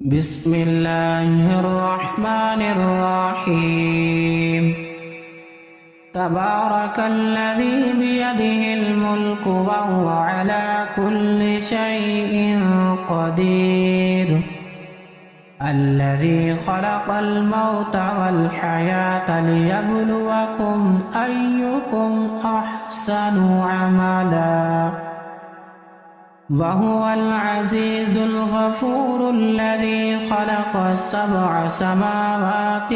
بسم الله الرحمن الرحيم. تبارك الذي بيده الملك وهو على كل شيء قدير، الذي خلق الموت والحياة ليبلوكم أيكم أحسن عملا، وهو العزيز الغفور الذي خلق 7 سماوات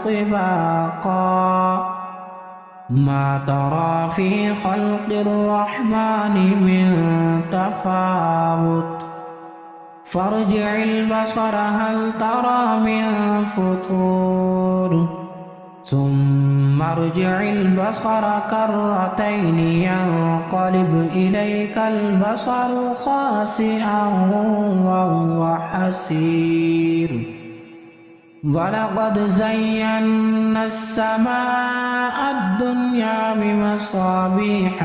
طباقا، ما ترى في خلق الرحمن من تفاوت، فارجع البصر هل ترى من فطور، ثم ارجع البصر كرتين ينقلب إليك البصر خاسئا وهو حسير، ولقد زينا السماء الدنيا بمصابيح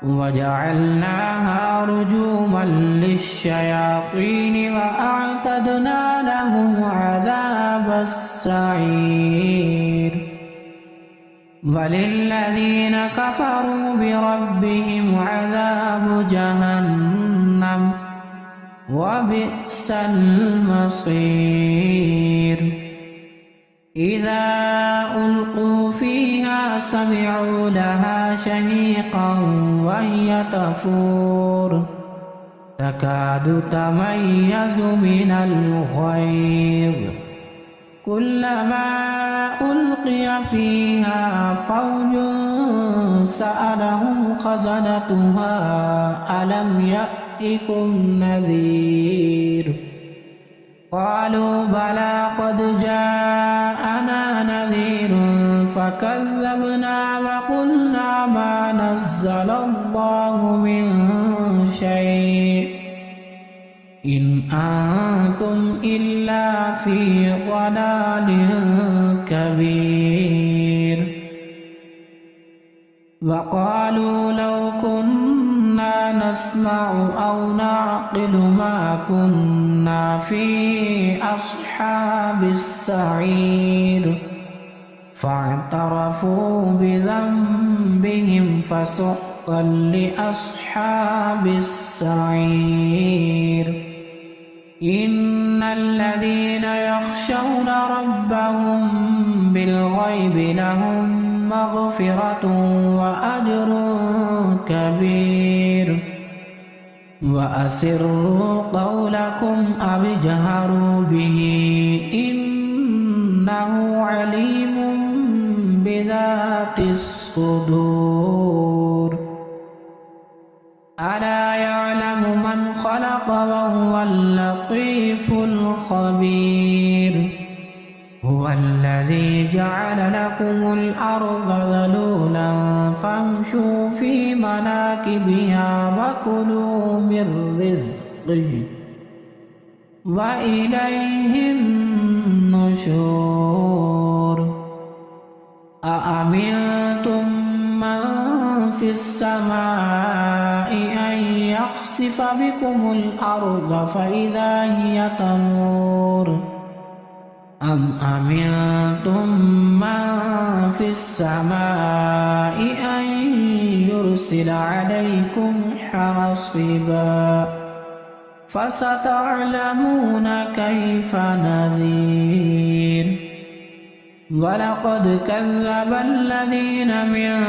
وجعلناها رجوما للشياطين وأعتدنا لهم عذاب السعير، وللذين كفروا بربهم عذاب جهنم وبئس المصير. إذا ألقوا فيها سمعوا لها شهيقا وهي تفور، تكاد تميز من الغيظ، كلما ألقي فيها فوج سألهم خزنتها ألم يأتكم نذير، قالوا بلى قد جاءنا نذير فكذبنا وقلنا ما نزل الله من شيء إن أنتم إلا في ضلال كبير، وقالوا لو كنا نسمع أو نعقل ما كنا في أصحاب السعير، فاعترفوا بذنبهم فسحقا لأصحاب السعير. إن الذين يخشون ربهم بالغيب لهم مغفرة وأجر كبير، وأسروا قولكم أو اجهروا به إنه عليم بذات الصدور. ألا يعلم من خلق وهو اللطيف الخبير، هو الذي جعل لكم الأرض ذلولا فامشوا في مناكبها وكلوا من رزقه وإليه النشور. أأمنتم من في السماء أن يخسف بكم الأرض فإذا هي تمور، أم أمنتم من في السماء أن يرسل عليكم حاصبا، فستعلمون كيف نذير. ولقد كذب الذين من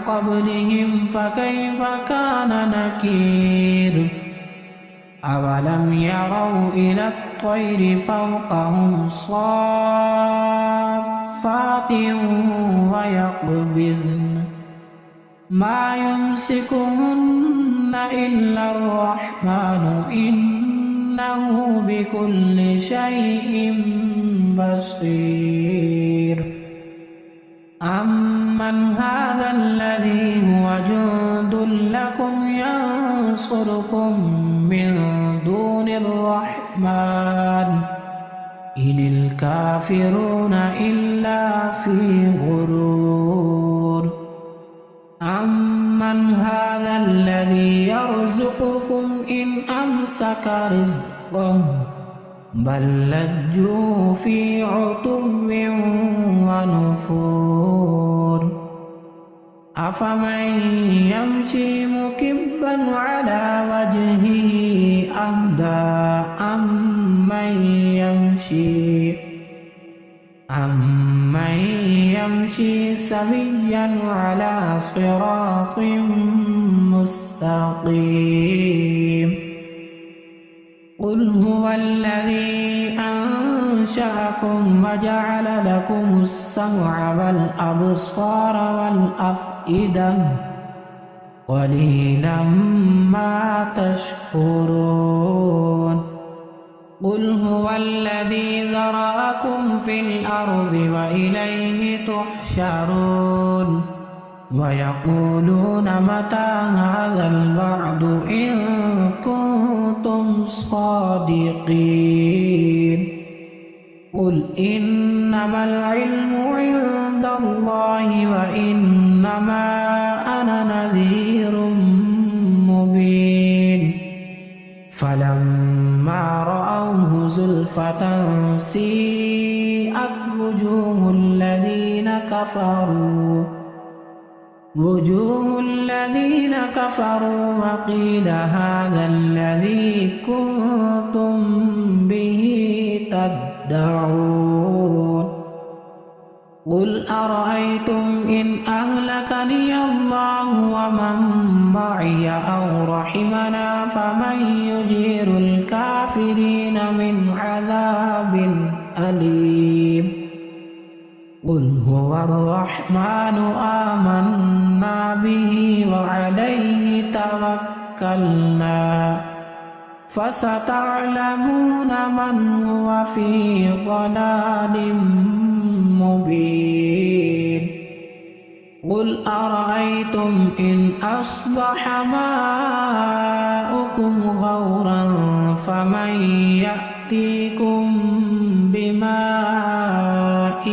قبلهم فكيف كان نكير، أولم يروا إلى الطير فوقهم صافات ويقبضن ما يمسكهن إلا الرحمن إنه بكل شيء بصير. أمن هذا الذي هو جند لكم ينصركم من دون الرحمن إن الكافرون إلا في غرور. أمن هذا الذي يرزقكم يرزقكم إن أمسك رزقه بل لجوا في عتو ونفور أفمن يمشي مكبا على وجهه أهدى أمن يمشي سويا على صراط مستقيم قل هو الذي أنشأكم وجعل لكم السمع والأبصار والأفئدة قليلا ما تشكرون قل هو الذي ذرأكم في الأرض وإليه تحشرون ويقولون متى هذا الوعد إن كنتم صادقين قل إنما العلم عند الله وإنما أنا نذير مبين فلما رأوه زلفة سيئت وجوه الذين كفروا وقيل هذا الذي كنتم به تدعون قل أرأيتم إن أهلكني الله ومن معي أو رحمنا فمن يجير الكافرين من عذاب أليم قل هو الرحمن آمنا به وعليه توكلنا فستعلمون من هو في ضلال مبين قل أرأيتم إن أصبح ماؤكم غورا فمن يأتيكم بماء